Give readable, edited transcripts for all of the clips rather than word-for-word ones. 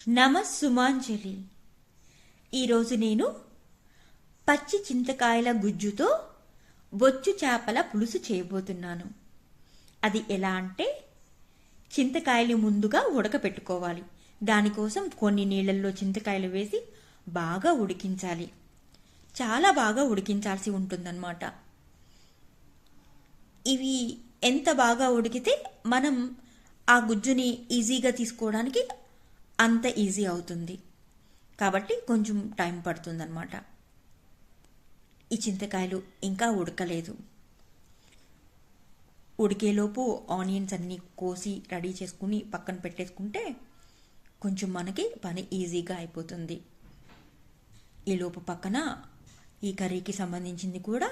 నమస్సుమాంజలి. ఈరోజు నేను పచ్చి చింతకాయల గుజ్జుతో బొచ్చు చేపల పులుసు చేయబోతున్నాను. అది ఎలా అంటే, చింతకాయలు ముందుగా ఉడకపెట్టుకోవాలి. దానికోసం కొన్ని నీళ్ళల్లో చింతకాయలు వేసి బాగా ఉడికించాలి. చాలా బాగా ఉడికించాల్సి ఉంటుందన్నమాట. ఇవి ఎంత బాగా ఉడికితే మనం ఆ గుజ్జుని ఈజీగా తీసుకోవడానికి అంత ఈజీ అవుతుంది. కాబట్టి కొంచెం టైం పడుతుందన్నమాట. ఈ చింతకాయలు ఇంకా ఉడకలేదు. ఉడికేలోపు ఆనియన్స్ అన్నీ కోసి రెడీ చేసుకుని పక్కన పెట్టేసుకుంటే కొంచెం మనకి పని ఈజీగా అయిపోతుంది. ఈలోపు పక్కన ఈ కర్రీకి సంబంధించింది కూడా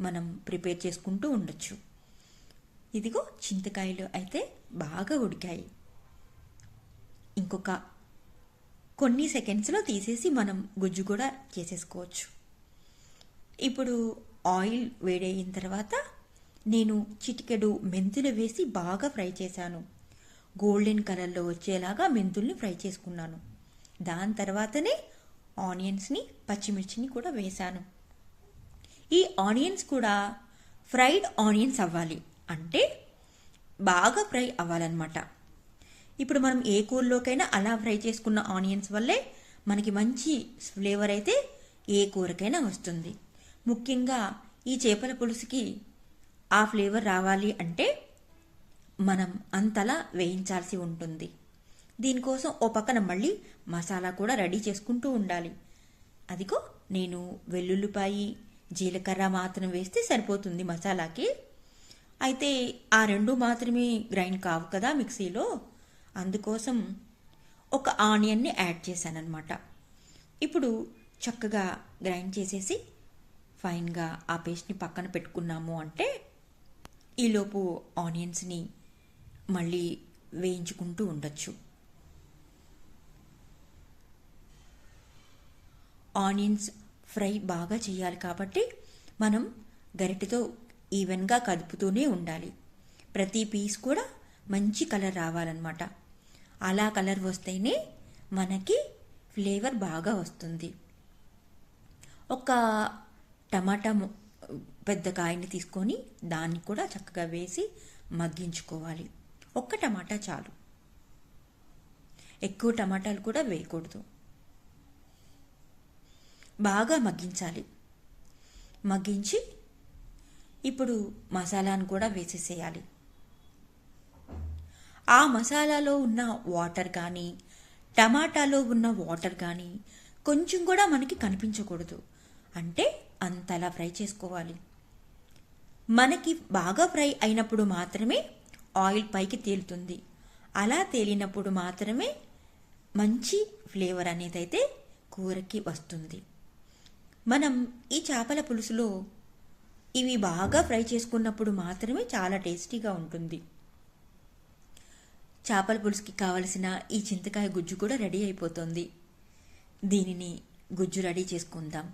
మనం ప్రిపేర్ చేసుకుంటూ ఉండొచ్చు. ఇదిగో చింతకాయలు అయితే బాగా ఉడికాయి. ఇంకొక కొన్ని సెకండ్స్లో తీసేసి మనం గుజ్జు కూడా చేసేసుకోవచ్చు. ఇప్పుడు ఆయిల్ వేడయిన తర్వాత నేను చిటికెడు మెంతులు వేసి బాగా ఫ్రై చేశాను. గోల్డెన్ కలర్లో వచ్చేలాగా మెంతుల్ని ఫ్రై చేసుకున్నాను. దాని తర్వాతనే ఆనియన్స్ని పచ్చిమిర్చిని కూడా వేశాను. ఈ ఆనియన్స్ కూడా ఫ్రైడ్ ఆనియన్స్ అవ్వాలి, అంటే బాగా ఫ్రై అవ్వాలన్నమాట. ఇప్పుడు మనం ఏ కూరలోకైనా అలా ఫ్రై చేసుకున్న ఆనియన్స్ వల్లే మనకి మంచి ఫ్లేవర్ అయితే ఏ కూరకైనా వస్తుంది. ముఖ్యంగా ఈ చేపల పులుసుకి ఆ ఫ్లేవర్ రావాలి అంటే మనం అంతలా వేయించాల్సి ఉంటుంది. దీనికోసం ఓ పక్కన మళ్ళీ మసాలా కూడా రెడీ చేసుకుంటూ ఉండాలి. అదిగో నేను వెల్లుల్లిపాయి, జీలకర్ర మాత్రం వేస్తే సరిపోతుంది మసాలాకి. అయితే ఆ రెండు మాత్రమే గ్రైండ్ కావు కదా మిక్సీలో, అందుకోసం ఒక ఆనియన్ని యాడ్ చేశానన్నమాట. ఇప్పుడు చక్కగా గ్రైండ్ చేసేసి ఫైన్గా ఆ పేస్ట్ని పక్కన పెట్టుకున్నాము అంటే ఈలోపు ఆనియన్స్ని మళ్ళీ వేయించుకుంటూ ఉండొచ్చు. ఆనియన్స్ ఫ్రై బాగా చేయాలి కాబట్టి మనం గరిటెతో ఈవెన్గా కదుపుతూనే ఉండాలి. ప్రతి పీస్ కూడా మంచి కలర్ రావాలన్నమాట. అలా కలర్ వస్తేనే మనకి ఫ్లేవర్ బాగా వస్తుంది. ఒక టమాటా పెద్ద కాయని తీసుకొని దాన్ని కూడా చక్కగా వేసి మగ్గించుకోవాలి. ఒక్క టమాటా చాలు, ఎక్కువ టమాటాలు కూడా వేయకూడదు. బాగా మగ్గించాలి. మగ్గించి ఇప్పుడు మసాలాను కూడా వేసేసేయాలి. ఆ మసాలాలో ఉన్న వాటర్ కానీ టమాటాలో ఉన్న వాటర్ కానీ కొంచెం కూడా మనకి కనిపించకూడదు. అంటే అంతలా ఫ్రై చేసుకోవాలి. మనకి బాగా ఫ్రై అయినప్పుడు మాత్రమే ఆయిల్ పైకి తేలుతుంది. అలా తేలినప్పుడు మాత్రమే మంచి ఫ్లేవర్ అనేది అయితే కూరకి వస్తుంది. మనం ఈ చేపల పులుసులో ఇవి బాగా ఫ్రై చేసుకున్నప్పుడు మాత్రమే చాలా టేస్టీగా ఉంటుంది. చేపల పులుసుకి కావలసిన ఈ చింతకాయ గుజ్జు కూడా రెడీ అయిపోతుంది. దీనిని గుజ్జు రెడీ చేసుకుందాం.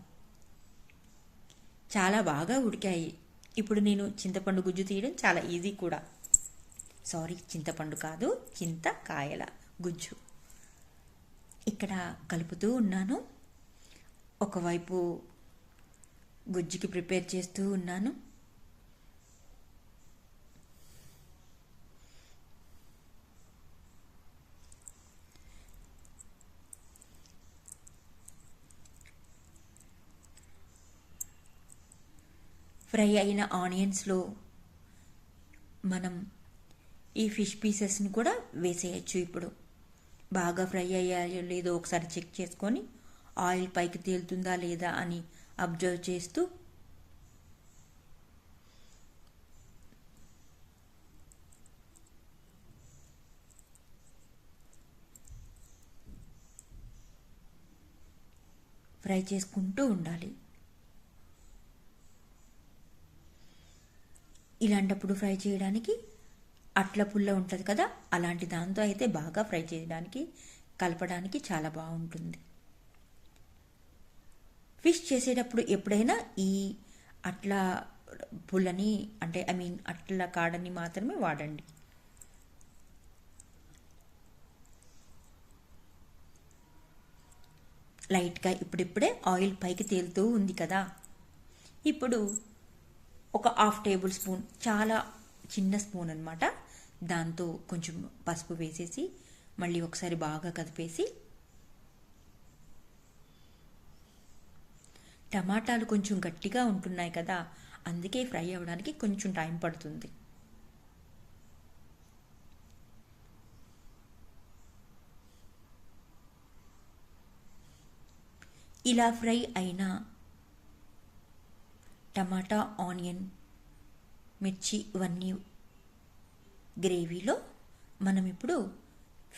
చాలా బాగా ఉడికాయి. ఇప్పుడు నేను చింతపండు గుజ్జు తీయడం చాలా ఈజీ కూడా. సారీ, చింతపండు కాదు, చింతకాయల గుజ్జు. ఇక్కడ కలుపుతూ ఉన్నాను. ఒకవైపు గుజ్జుకి ప్రిపేర్ చేస్తూ ఉన్నాను. ఫ్రై అయిన ఆనియన్స్లో మనం ఈ ఫిష్ పీసెస్ని కూడా వేసేయచ్చు. ఇప్పుడు బాగా ఫ్రై అయ్యాయో లేదో ఒకసారి చెక్ చేసుకొని ఆయిల్ పైకి తేలుతుందా లేదా అని అబ్జర్వ్ చేస్తూ ఫ్రై చేసుకుంటూ ఉండాలి. ఇలాంటప్పుడు ఫ్రై చేయడానికి అట్ల పుల్ల ఉంటుంది కదా, అలాంటి దాంతో అయితే బాగా ఫ్రై చేయడానికి కలపడానికి చాలా బాగుంటుంది. ఫిష్ చేసేటప్పుడు ఎప్పుడైనా ఈ అట్ల పుల్లని అంటే అట్ల కాడని మాత్రమే వాడండి. లైట్గా ఇప్పుడిప్పుడే ఆయిల్ పైకి తేలుతూ ఉంది కదా. ఇప్పుడు ఒక హాఫ్ టేబుల్ స్పూన్, చాలా చిన్న స్పూన్ అనమాట, దాంతో కొంచెం పసుపు వేసేసి మళ్ళీ ఒకసారి బాగా కదిపేసి, టమాటాలు కొంచెం గట్టిగా ఉంటున్నాయి కదా, అందుకే ఫ్రై అవ్వడానికి కొంచెం టైం పడుతుంది. ఇలా ఫ్రై అయిన టమాటా, ఆనియన్, మిర్చి ఇవన్నీ గ్రేవీలో మనం ఇప్పుడు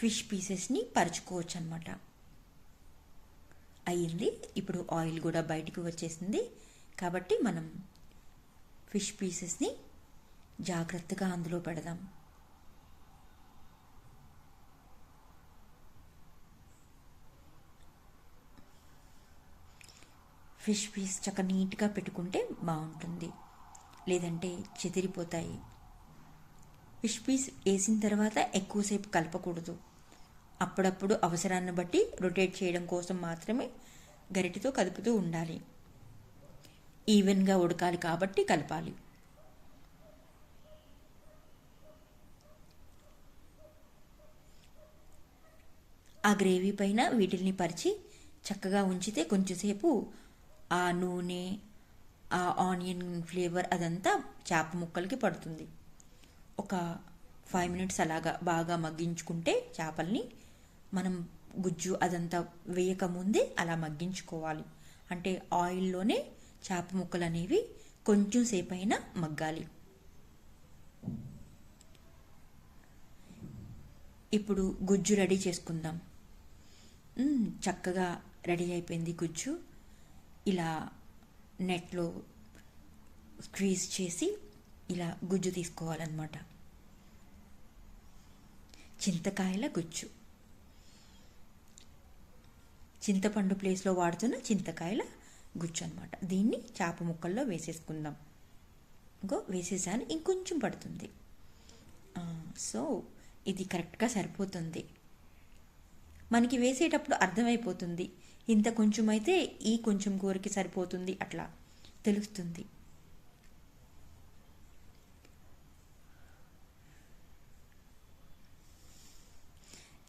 ఫిష్ పీసెస్ని పరుచుకోవచ్చు అనమాట. అయ్యింది. ఇప్పుడు ఆయిల్ కూడా బయటికి వచ్చేసింది కాబట్టి మనం ఫిష్ పీసెస్ని జాగ్రత్తగా అందులో పెడదాం. ఫిష్ పీస్ చక్క నీట్గా పెట్టుకుంటే బాగుంటుంది, లేదంటే చెదిరిపోతాయి. ఫిష్ పీస్ వేసిన తర్వాత ఎక్కువసేపు కలపకూడదు. అప్పుడప్పుడు అవసరాన్ని బట్టి రొటేట్ చేయడం కోసం మాత్రమే గరిటెతో కదుపుతూ ఉండాలి. ఈవెన్గా ఉడకాలి కాబట్టి కలపాలి. ఆ గ్రేవీ పైన వీటిల్ని పరిచి చక్కగా ఉంచితే కొంచెంసేపు ఆ నూనె, ఆ ఆనియన్ ఫ్లేవర్ అదంతా చేప ముక్కలకి పడుతుంది. ఒక 5 minutes అలాగా బాగా మగ్గించుకుంటే చేపల్ని మనం గుజ్జు అదంతా వేయకముందే అలా మగ్గించుకోవాలి. అంటే ఆయిల్లోనే చేప ముక్కలు అనేవి కొంచెం సేపు అయినా మగ్గాలి. ఇప్పుడు గుజ్జు రెడీ చేసుకుందాం. చక్కగా రెడీ అయిపోయింది గుజ్జు. ఇలా నెట్లో స్క్వీజ్ చేసి ఇలా గుజ్జు తీసుకోవాలన్నమాట. చింతకాయల గుజ్జు, చింతపండు ప్లేస్లో వాడుతున్న చింతకాయల గుజ్జు అనమాట. దీన్ని చేప ముక్కల్లో వేసేసుకుందాం. ఇంకో వేసేసాను, ఇంకొంచెం పడుతుంది. సో ఇది కరెక్ట్గా సరిపోతుంది. మనకి వేసేటప్పుడు అర్థమైపోతుంది, ఇంత కొంచెం అయితే ఈ కొంచెం కూరకి సరిపోతుంది, అట్లా తెలుస్తుంది.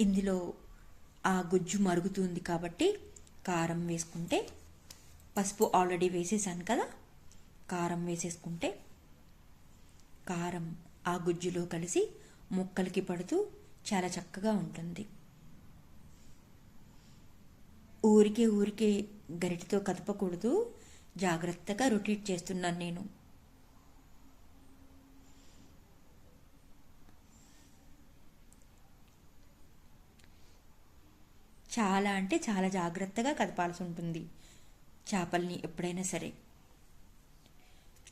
ఇందులో ఆ గుజ్జు మరుగుతుంది కాబట్టి కారం వేసుకుంటే, పసుపు ఆల్రెడీ వేసేసాను కదా, కారం వేసేసుకుంటే కారం ఆ గుజ్జులో కలిసి ముక్కలకి పడుతూ చాలా చక్కగా ఉంటుంది. ఊరికే గరిటెతో కదపకూడదు, జాగ్రత్తగా రొటేట్ చేస్తున్నాను నేను. చాలా అంటే చాలా జాగ్రత్తగా కదపాల్సి ఉంటుంది చేపల్ని ఎప్పుడైనా సరే,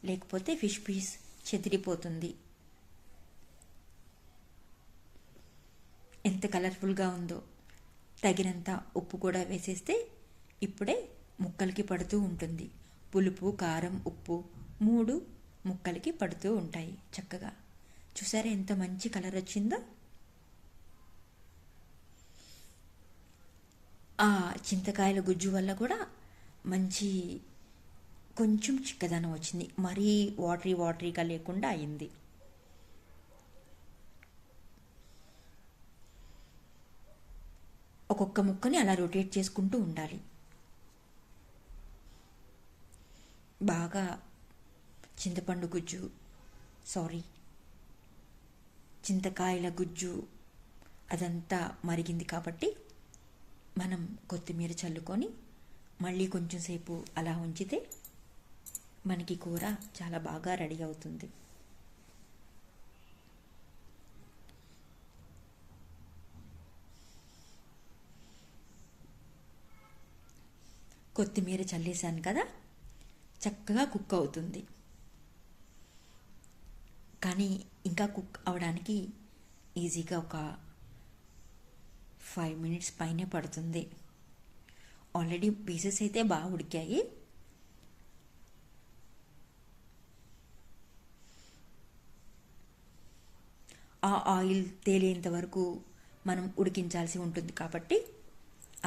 లేకపోతే ఫిష్ పీస్ చెదిరిపోతుంది. ఎంత కలర్ఫుల్గా ఉందో. తగినంత ఉప్పు కూడా వేసేస్తే ఇప్పుడే ముక్కలకి పడుతూ ఉంటుంది. పులుపు, కారం, ఉప్పు 3 ముక్కలకి పడుతూ ఉంటాయి చక్కగా. చూసారా ఎంత మంచి కలర్ వచ్చిందో. ఆ చింతకాయల గుజ్జు వల్ల కూడా మంచి కొంచెం చిక్కదనం వచ్చింది, మరీ వాటరీగా లేకుండా అయింది. ఒక్కొక్క ముక్కని అలా రొటేట్ చేసుకుంటూ ఉండాలి. బాగా చింతపండు గుజ్జు, చింతకాయల గుజ్జు అదంతా మరిగింది కాబట్టి మనం కొత్తిమీర చల్లుకొని మళ్ళీ కొంచెం సేపు అలా ఉంచితే మనకి కూర చాలా బాగా రెడీ అవుతుంది. కొత్తిమీర చల్లేసాను కదా, చక్కగా కుక్ అవుతుంది. కానీ ఇంకా కుక్ అవడానికి ఈజీగా ఒక 5 minutes పైనే పడుతుంది. ఆల్రెడీ పీసెస్ అయితే బాగా ఉడికాయి. ఆ ఆయిల్ తేలేంత వరకు మనం ఉడికించాల్సి ఉంటుంది కాబట్టి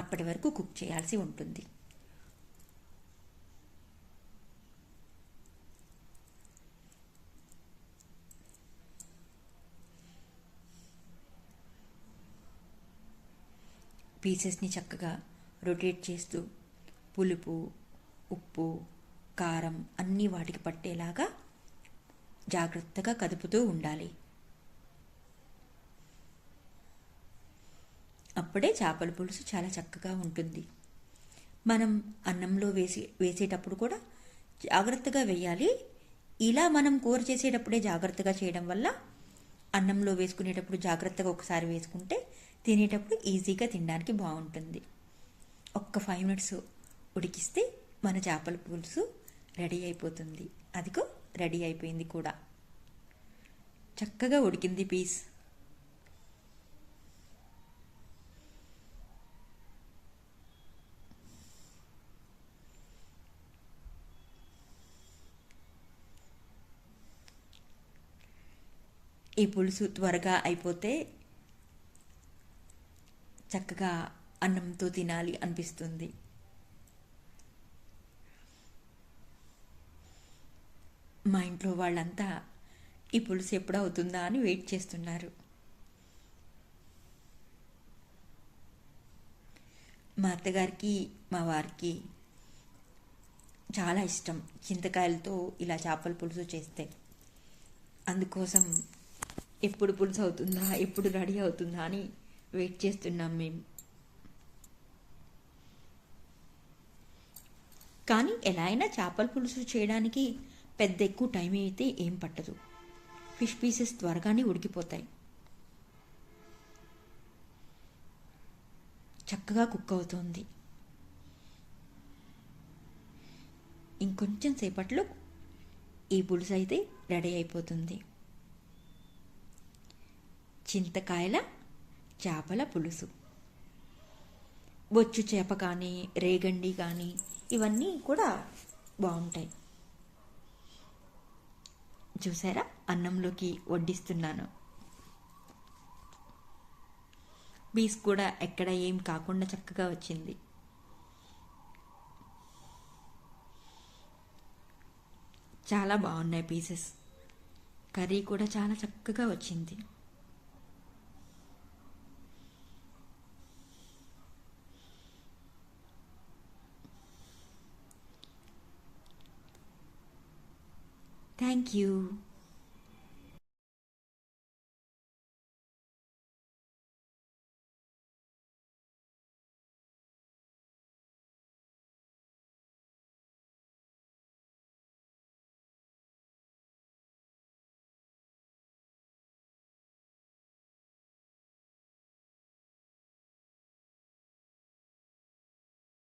అప్పటి వరకు కుక్ చేయాల్సి ఉంటుంది. పీసెస్ని చక్కగా రొటేట్ చేస్తూ పులుపు, ఉప్పు, కారం అన్నీ వాటికి పట్టేలాగా జాగ్రత్తగా కదుపుతూ ఉండాలి. అప్పుడే చేపల పులుసు చాలా చక్కగా ఉంటుంది. మనం అన్నంలో వేసేటప్పుడు కూడా జాగ్రత్తగా వేయాలి. ఇలా మనం కూర చేసేటప్పుడే జాగ్రత్తగా చేయడం వల్ల అన్నంలో వేసుకునేటప్పుడు జాగ్రత్తగా ఒకసారి వేసుకుంటే తినేటప్పుడు ఈజీగా తినడానికి బాగుంటుంది. ఒక్క 5 మినిట్స్ ఉడికిస్తే మన చేపల పులుసు రెడీ అయిపోతుంది. అదిగో రెడీ అయిపోయింది కూడా. చక్కగా ఉడికింది పీస్. ఈ పులుసు త్వరగా అయిపోతే చక్కగా అన్నంతో తినాలి అనిపిస్తుంది. మా ఇంట్లో వాళ్ళంతా ఈ పులుసు ఎప్పుడు అవుతుందా అని వెయిట్ చేస్తున్నారు. మా అత్తగారికి, మా వారికి చాలా ఇష్టం చింతకాయలతో ఇలా చేపల పులుసు చేస్తే. అందుకోసం ఎప్పుడు పులుసు అవుతుందా, ఎప్పుడు రెడీ అవుతుందా అని వెయిట్ చేస్తున్నాం మేము. కానీ ఎలా అయినా చేపల పులుసు చేయడానికి పెద్ద ఎక్కువ టైం అయితే ఏం పట్టదు. ఫిష్ పీసెస్ త్వరగానే ఉడికిపోతాయి. చక్కగా కుక్ అవుతుంది. ఇంకొంచెం సేపట్లో ఈ పులుసు అయితే రెడీ అయిపోతుంది. చింతకాయల చేపల పులుసు. బొచ్చు చేప కానీ, రేగండి కానీ ఇవన్నీ కూడా బాగుంటాయి. చూసారా, అన్నంలోకి వడ్డిస్తున్నాను. పీస్ కూడా ఎక్కడ ఏం కాకుండా చక్కగా వచ్చింది. చాలా బాగున్నాయి పీసెస్. కర్రీ కూడా చాలా చక్కగా వచ్చింది. Thank you.